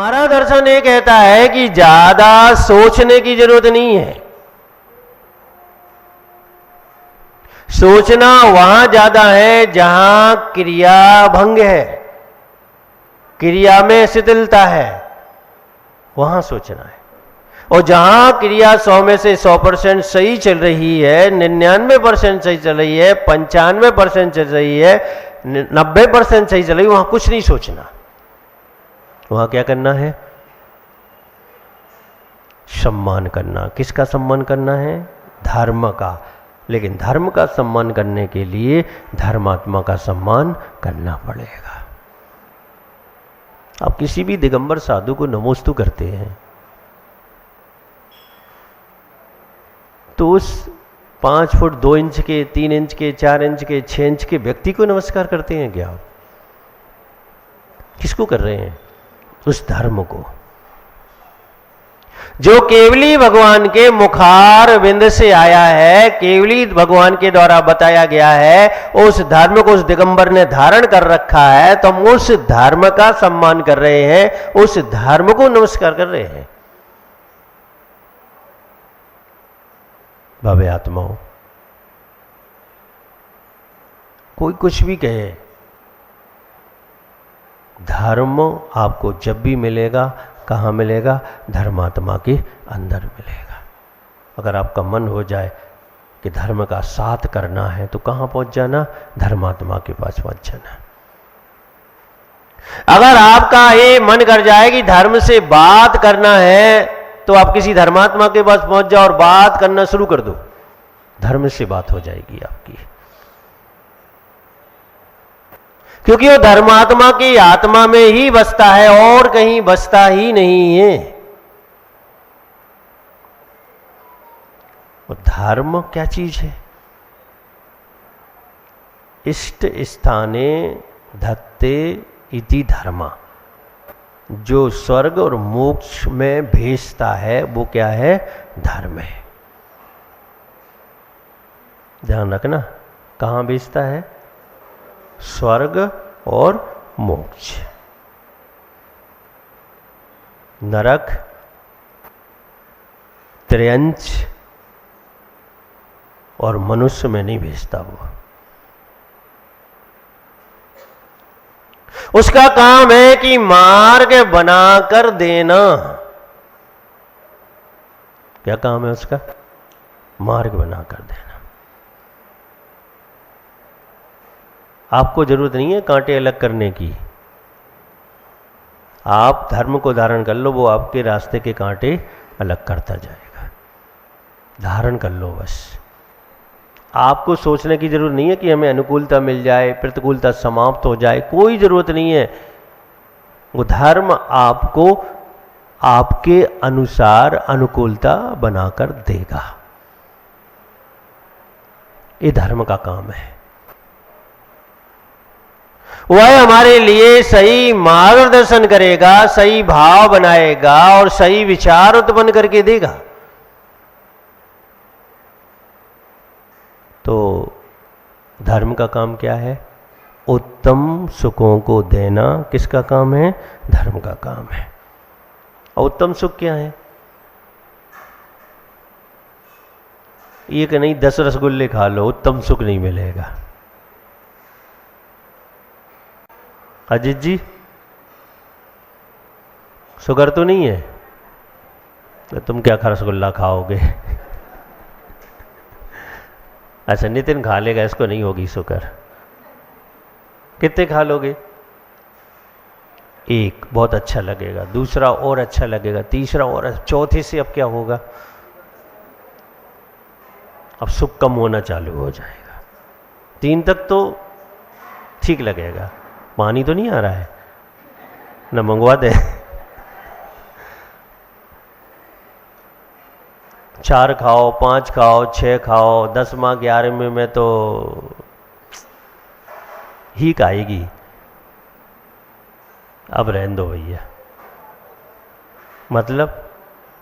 हमारा दर्शन ये कहता है कि ज्यादा सोचने की जरूरत नहीं है। सोचना वहां ज्यादा है जहां क्रिया भंग है, क्रिया में शिथिलता है, वहां सोचना है। और जहां क्रिया 100 में से 100% सही चल रही है, 99% सही चल रही है, 95% चल रही है, 90% सही चल रही है, वहां कुछ नहीं सोचना। वहां क्या करना है? सम्मान करना। किसका सम्मान करना है? धर्म का। लेकिन धर्म का सम्मान करने के लिए धर्मात्मा का सम्मान करना पड़ेगा। आप किसी भी दिगंबर साधु को नमोस्तु करते हैं तो उस 5 फुट 2 इंच के, 3 इंच के, 4 इंच के, 6 इंच के व्यक्ति को नमस्कार करते हैं क्या? किसको कर रहे हैं? उस धर्म को, जो केवली भगवान के मुखार बिंद से आया है, केवली भगवान के द्वारा बताया गया है। उस धर्म को उस दिगंबर ने धारण कर रखा है, तो हम उस धर्म का सम्मान कर रहे हैं, उस धर्म को नमस्कार कर रहे हैं। भव्य आत्माओं, कोई कुछ भी कहे, धर्म आपको जब भी मिलेगा, कहाँ मिलेगा? धर्मात्मा के अंदर मिलेगा। अगर आपका मन हो जाए कि धर्म का साथ करना है तो कहाँ पहुंच जाना? धर्मात्मा के पास पहुंच जाना। अगर आपका ये मन कर जाए कि धर्म से बात करना है तो आप किसी धर्मात्मा के पास पहुंच जाओ और बात करना शुरू कर दो, धर्म से बात हो जाएगी आपकी। क्योंकि वो धर्मात्मा की आत्मा में ही बसता है और कहीं बसता ही नहीं है। वो धर्म क्या चीज है? इष्ट स्थाने धत्ते इति धर्मा। जो स्वर्ग और मोक्ष में भेजता है वो क्या है? धर्म है। ध्यान रखना, कहां भेजता है? स्वर्ग और मोक्ष। नरक, त्रयंच और मनुष्य में नहीं भेजता वो। उसका काम है कि मार्ग बनाकर देना। क्या काम है उसका? मार्ग बनाकर देना। आपको जरूरत नहीं है कांटे अलग करने की। आप धर्म को धारण कर लो, वो आपके रास्ते के कांटे अलग करता जाएगा। धारण कर लो बस। आपको सोचने की जरूरत नहीं है कि हमें अनुकूलता मिल जाए, प्रतिकूलता समाप्त हो जाए, कोई जरूरत नहीं है। वो धर्म आपको आपके अनुसार अनुकूलता बनाकर देगा। ये धर्म का काम है। वह हमारे लिए सही मार्गदर्शन करेगा, सही भाव बनाएगा और सही विचार उत्पन्न करके देगा। तो धर्म का काम क्या है? उत्तम सुखों को देना। किसका काम है? धर्म का काम है। और उत्तम सुख क्या है? ये कि नहीं 10 रसगुल्ले खा लो, उत्तम सुख नहीं मिलेगा। अजीत जी, शुगर तो नहीं है तो तुम क्या रसगुल्ला खाओगे? अच्छा, नितिन खा लेगा, इसको नहीं होगी शुगर। कितने खा लोगे? एक बहुत अच्छा लगेगा, दूसरा और अच्छा लगेगा, तीसरा और, चौथे से अब क्या होगा? अब सुख कम होना चालू हो जाएगा। 3 तक तो ठीक लगेगा। पानी तो नहीं आ रहा है न? मंगवा दे। 4 खाओ, 5 खाओ, 6 खाओ, 10वां 11वें में तो हीक आएगी। अब रहने दो भैया। मतलब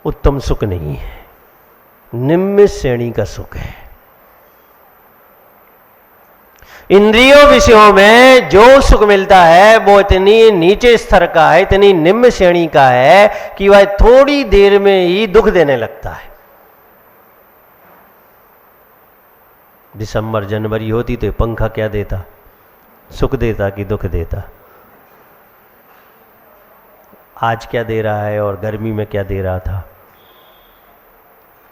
उत्तम सुख नहीं है, निम्न श्रेणी का सुख है। इंद्रियों विषयों में जो सुख मिलता है वो इतनी नीचे स्तर का है, इतनी निम्न श्रेणी का है कि वह थोड़ी देर में ही दुख देने लगता है। दिसंबर जनवरी होती तो पंखा क्या देता, सुख देता कि दुख देता? आज क्या दे रहा है और गर्मी में क्या दे रहा था?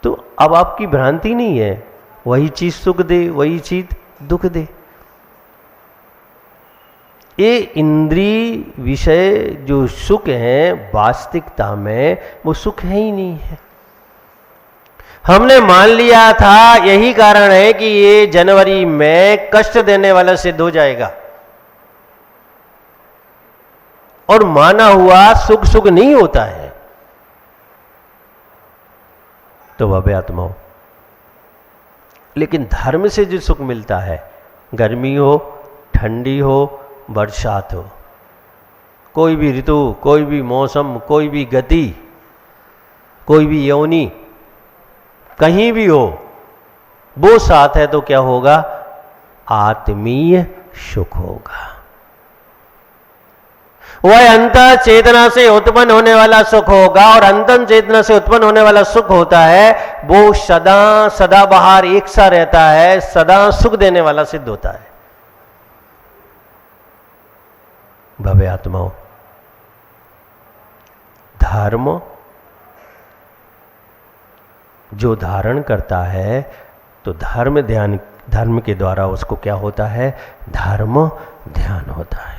तो अब आपकी भ्रांति नहीं है, वही चीज सुख दे, वही चीज दुख दे। ये इंद्रिय विषय जो सुख है वास्तविकता में वो सुख है ही नहीं है। हमने मान लिया था, यही कारण है कि ये जनवरी में कष्ट देने वाला सिद्ध हो जाएगा। और माना हुआ सुख सुख नहीं होता है। तो भव्य आत्माओं, लेकिन धर्म से जो सुख मिलता है, गर्मी हो, ठंडी हो, बरसात हो, कोई भी ऋतु, कोई भी मौसम, कोई भी गति, कोई भी योनि, कहीं भी हो, वो साथ है तो क्या होगा? आत्मीय सुख होगा। वह अंत चेतना से उत्पन्न होने वाला सुख होगा। और अंतन चेतना से उत्पन्न होने वाला सुख होता है वो सदा सदा बाहर एक सा रहता है, सदा सुख देने वाला सिद्ध होता है। भव्य आत्माओं, धर्म जो धारण करता है तो धर्म के द्वारा उसको क्या होता है? धर्म ध्यान होता है।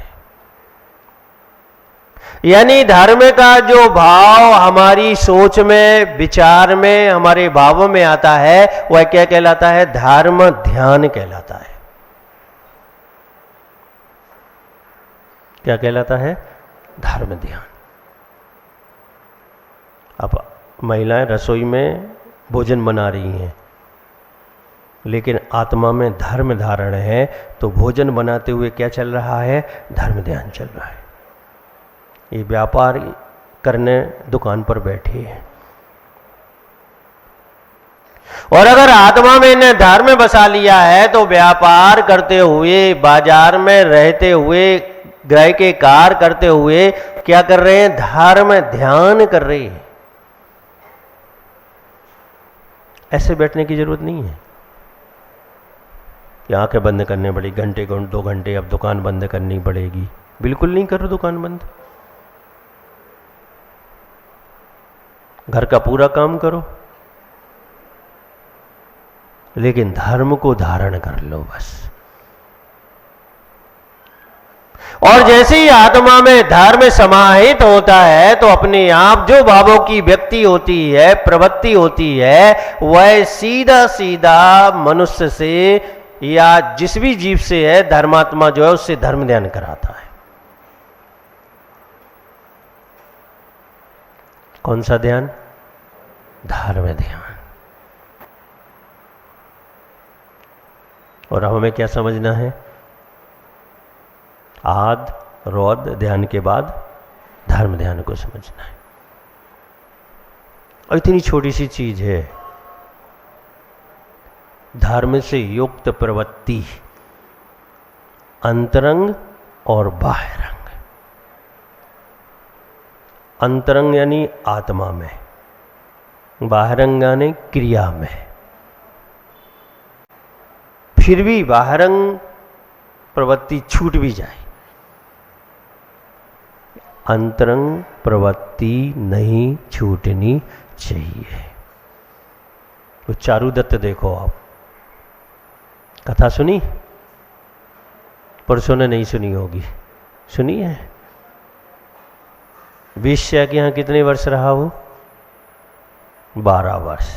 यानी धर्म का जो भाव हमारी सोच में, विचार में, हमारे भावों में आता है वह क्या कहलाता है? धर्म ध्यान कहलाता है। क्या कहलाता है? धर्म ध्यान। अब महिलाएं रसोई में भोजन बना रही हैं, लेकिन आत्मा में धर्म धारण है, तो भोजन बनाते हुए क्या चल रहा है? धर्म ध्यान चल रहा है। ये व्यापार करने दुकान पर बैठे हैं, और अगर आत्मा में इन्हें धर्म बसा लिया है तो व्यापार करते हुए, बाजार में रहते हुए, ग्रह के कार्य करते हुए क्या कर रहे हैं? धर्म ध्यान कर रहे हैं। ऐसे बैठने की जरूरत नहीं है कि आंखें बंद करने पड़ी, घंटे 2 घंटे अब दुकान बंद करनी पड़ेगी। बिल्कुल नहीं करो दुकान बंद, घर का पूरा काम करो, लेकिन धर्म को धारण कर लो बस। और जैसे ही आत्मा में धर्म समाहित होता है तो अपने आप जो भावों की व्यक्ति होती है, प्रवृत्ति होती है, वह सीधा सीधा मनुष्य से या जिस भी जीव से है, धर्मात्मा जो है उससे धर्म ध्यान कराता है। कौन सा ध्यान? धर्म ध्यान। और अब हमें क्या समझना है? आद रौद ध्यान के बाद धर्म ध्यान को समझना है। और इतनी छोटी सी चीज है, धर्म से युक्त प्रवृत्ति, अंतरंग और बाह्यरंग। अंतरंग यानी आत्मा में, बाह्यरंग यानी क्रिया में। फिर भी बाह्यरंग प्रवृत्ति छूट भी जाए, अंतरंग प्रवृत्ति नहीं छूटनी चाहिए। तो चारुदत्त देखो आप, कथा सुनी? परसों ने नहीं सुनी होगी, सुनी है? वेश्या के यहां कितने वर्ष रहा वो? 12 वर्ष।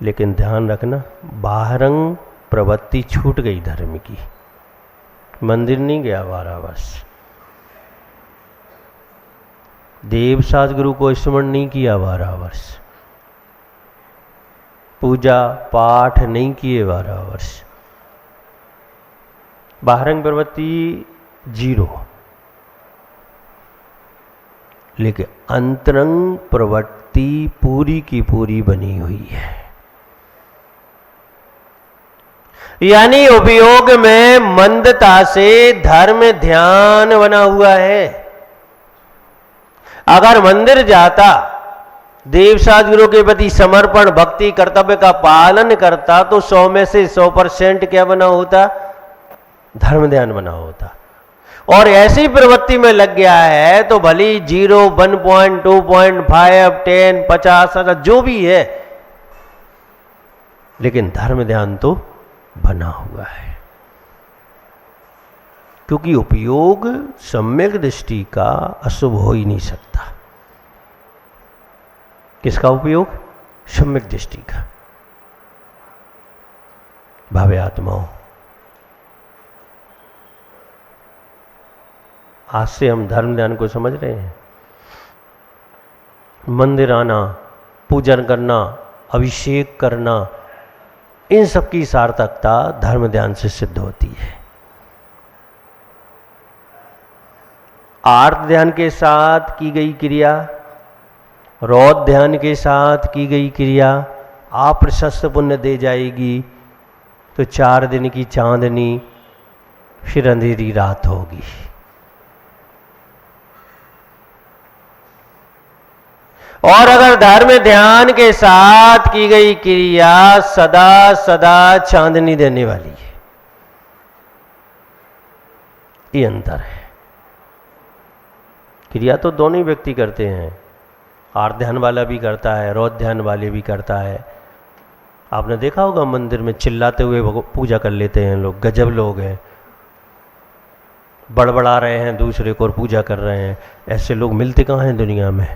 लेकिन ध्यान रखना, बाह्यरंग प्रवृत्ति छूट गई धर्म की, मंदिर नहीं गया 12 वर्ष, देवसाज गुरु को स्मरण नहीं किया 12 वर्ष, पूजा पाठ नहीं किए 12 वर्ष, बाह्यरंग प्रवृत्ति 0। लेकिन अंतरंग प्रवृत्ति पूरी की पूरी बनी हुई है। यानी उपयोग में मंदता से धर्म ध्यान बना हुआ है। अगर मंदिर जाता, देव साधुओं के प्रति समर्पण, भक्ति, कर्तव्य का पालन करता, तो 100 में से 100% क्या बना होता? धर्म ध्यान बना होता। और ऐसी प्रवृत्ति में लग गया है तो भली 0, 1, 2.5, 10, 50, जो भी है, लेकिन धर्म ध्यान तो बना हुआ है। क्योंकि उपयोग सम्यक दृष्टि का अशुभ हो ही नहीं सकता। किसका उपयोग? सम्यक दृष्टि का। भावे आत्माओं, आज से हम धर्म ध्यान को समझ रहे हैं। मंदिर आना, पूजन करना, अभिषेक करना, इन सब की सार्थकता धर्म ध्यान से सिद्ध होती है। आर्त ध्यान के साथ की गई क्रिया, रौद्र ध्यान के साथ की गई क्रिया आप प्रशस्त पुण्य दे जाएगी। तो 4 दिन की चांदनी, फिर अंधेरी रात होगी। और अगर धर्म ध्यान के साथ की गई क्रिया सदा सदा चांदनी देने वाली है, ये अंतर है। क्रिया तो दोनों ही व्यक्ति करते हैं, आर्त ध्यान वाला भी करता है, रौद्र ध्यान वाले भी करता है। आपने देखा होगा मंदिर में चिल्लाते हुए पूजा कर लेते हैं लोग, गजब लोग हैं, बड़बड़ा रहे हैं दूसरे को और पूजा कर रहे हैं। ऐसे लोग मिलते कहाँ हैं दुनिया में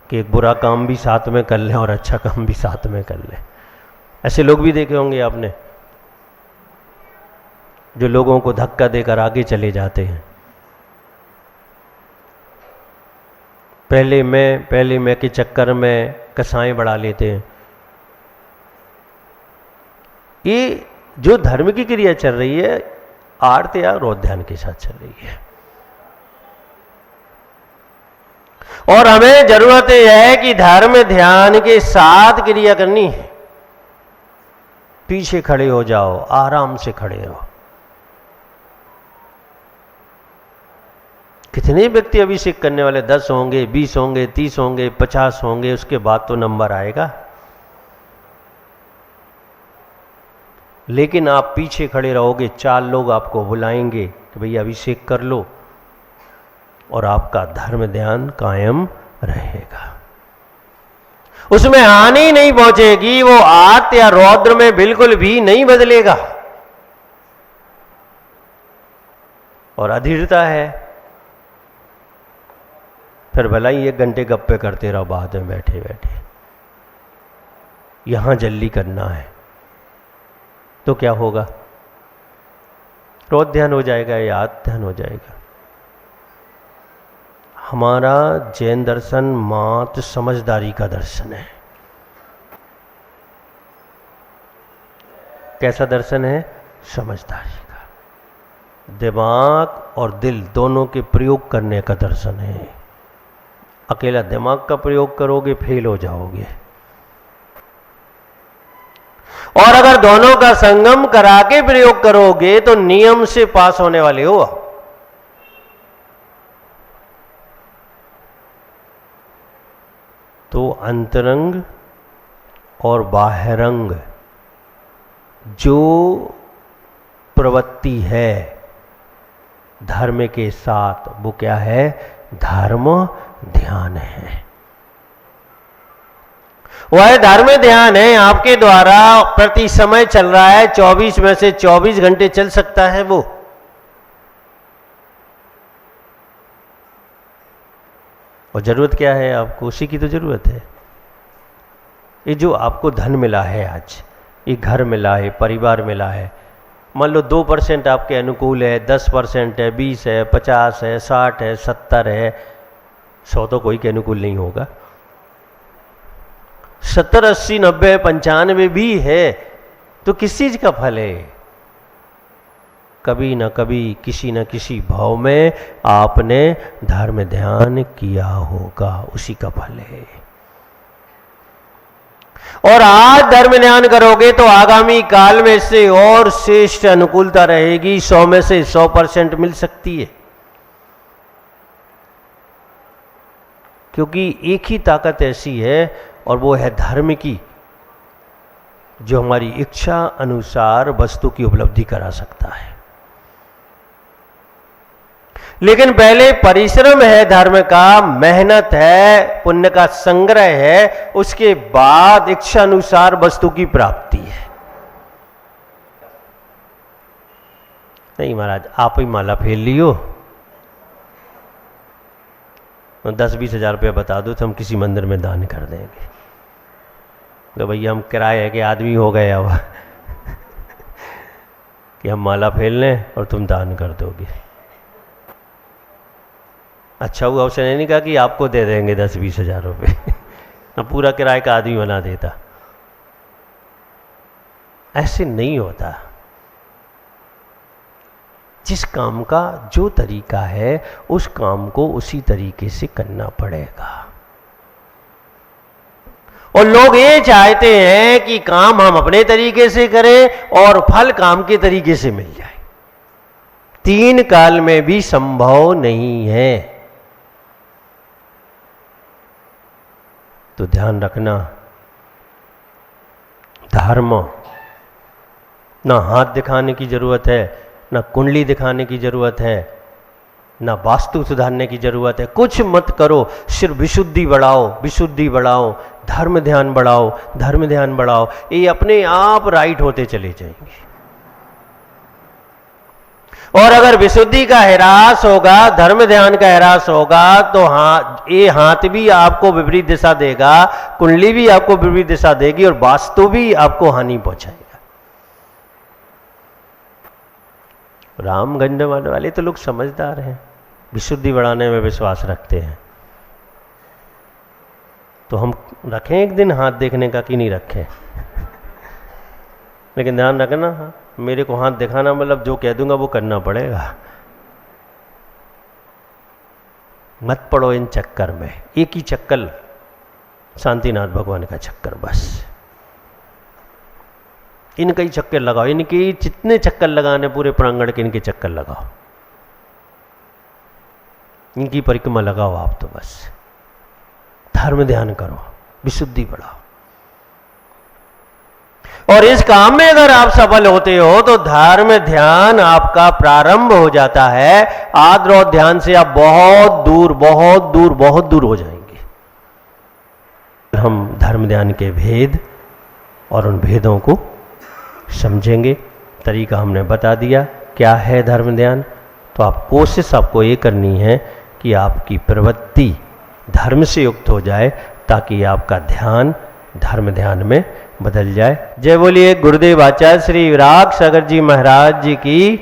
कि एक बुरा काम भी साथ में कर लें और अच्छा काम भी साथ में कर लें। ऐसे लोग भी देखे होंगे आपने, जो लोगों को धक्का देकर आगे चले जाते हैं। पहले मैं के चक्कर में कसाएं बढ़ा लेते हैं। ये जो धर्म की क्रिया चल रही है, आर्त या रौद्र ध्यान के साथ चल रही है। और हमें जरूरत यह है कि धर्म ध्यान के साथ क्रिया करनी है। पीछे खड़े हो जाओ, आराम से खड़े रहो। कितने व्यक्ति अभिषेक करने वाले? 10 होंगे, 20 होंगे, 30 होंगे, 50 होंगे, उसके बाद तो नंबर आएगा। लेकिन आप पीछे खड़े रहोगे, 4 लोग आपको बुलाएंगे कि भैया अभिषेक कर लो, और आपका धर्म ध्यान कायम रहेगा। उसमें हानि नहीं पहुंचेगी, वो आर्त या रौद्र में बिल्कुल भी नहीं बदलेगा। और अधीरता है, फिर भला ही 1 घंटे गप्पे करते रहो बाद में बैठे बैठे। यहां जल्दी करना है तो क्या होगा? रौद्र ध्यान हो जाएगा या आर्त ध्यान हो जाएगा। हमारा जैन दर्शन मात्र समझदारी का दर्शन है। कैसा दर्शन है? समझदारी का। दिमाग और दिल दोनों के प्रयोग करने का दर्शन है। अकेला दिमाग का प्रयोग करोगे फेल हो जाओगे, और अगर दोनों का संगम करा के प्रयोग करोगे तो नियम से पास होने वाले हो। तो अंतरंग और बाह्यरंग जो प्रवृत्ति है धर्म के साथ, वो क्या है? धर्म ध्यान है। वह धर्म ध्यान है आपके द्वारा प्रति समय चल रहा है। 24 में से 24 घंटे चल सकता है वो। और जरूरत क्या है आपको? उसी की तो जरूरत है। ये जो आपको धन मिला है आज, ये घर मिला है, परिवार मिला है, मान लो 2% आपके अनुकूल है, 10% है, 20 है, 50 है, 60 है, 70 है, 100 तो कोई के अनुकूल नहीं होगा। 70, 80, 90, 95 भी है तो किस चीज का फल है? कभी न कभी किसी न किसी भाव में आपने धर्म ध्यान किया होगा, उसी का फल है। और आज धर्म ध्यान करोगे तो आगामी काल में इससे और श्रेष्ठ अनुकूलता रहेगी, 100 में से 100% मिल सकती है। क्योंकि एक ही ताकत ऐसी है और वो है धर्म की, जो हमारी इच्छा अनुसार वस्तु की उपलब्धि करा सकता है। लेकिन पहले परिश्रम है धर्म का, मेहनत है, पुण्य का संग्रह है, उसके बाद इच्छा अनुसार वस्तु की प्राप्ति है। नहीं महाराज, आप ही माला फेर लियो, 10-20 हजार रुपया बता दो तो हम किसी मंदिर में दान कर देंगे। तो भैया हम किराए के आदमी हो गए अब कि हम माला फेर लें और तुम दान कर दोगे। अच्छा हुआ उसने नहीं कहा कि आपको दे देंगे 10-20 हजार रुपये ना पूरा किराए का आदमी बना देता। ऐसे नहीं होता। जिस काम का जो तरीका है उस काम को उसी तरीके से करना पड़ेगा। और लोग ये चाहते हैं कि काम हम अपने तरीके से करें और फल काम के तरीके से मिल जाए। 3 काल में भी संभव नहीं है। तो ध्यान रखना, धर्म ना हाथ दिखाने की जरूरत है, ना कुंडली दिखाने की जरूरत है, ना वास्तु सुधारने की जरूरत है। कुछ मत करो, सिर्फ विशुद्धि बढ़ाओ, विशुद्धि बढ़ाओ, धर्म ध्यान बढ़ाओ, धर्म ध्यान बढ़ाओ। ये अपने आप राइट होते चले जाएंगे। और अगर विशुद्धि का ह्रास होगा, धर्म ध्यान का ह्रास होगा, तो ये हाथ भी आपको विपरीत दिशा देगा, कुंडली भी आपको विपरीत दिशा देगी और वास्तु भी आपको हानि पहुंचाएगा। रामगंज वाले तो लोग समझदार हैं, विशुद्धि बढ़ाने में विश्वास रखते हैं। तो हम रखें एक दिन हाथ देखने का कि नहीं रखें लेकिन ध्यान रखना, मेरे को हाथ दिखाना मतलब जो कह दूंगा वो करना पड़ेगा। मत पड़ो इन चक्कर में। एक ही चक्कर शांतिनाथ भगवान का चक्कर, बस इनका ही चक्कर लगाओ। इनके जितने चक्कर लगाने पूरे प्रांगण के, इनके चक्कर लगाओ, इनकी परिक्रमा लगाओ आप। तो बस धर्म ध्यान करो, विशुद्धि बढ़ाओ। और इस काम में अगर आप सफल होते हो तो धर्म ध्यान आपका प्रारंभ हो जाता है। आदर और ध्यान से आप बहुत दूर बहुत दूर बहुत दूर हो जाएंगे। हम धर्म ध्यान के भेद और उन भेदों को समझेंगे। तरीका हमने बता दिया क्या है धर्म ध्यान। तो आप कोशिश आपको ये करनी है कि आपकी प्रवृत्ति धर्म से युक्त हो जाए, ताकि आपका ध्यान धर्म ध्यान में बदल जाए। जय बोलिए गुरुदेव आचार्य श्री विराग सागर जी महाराज जी की।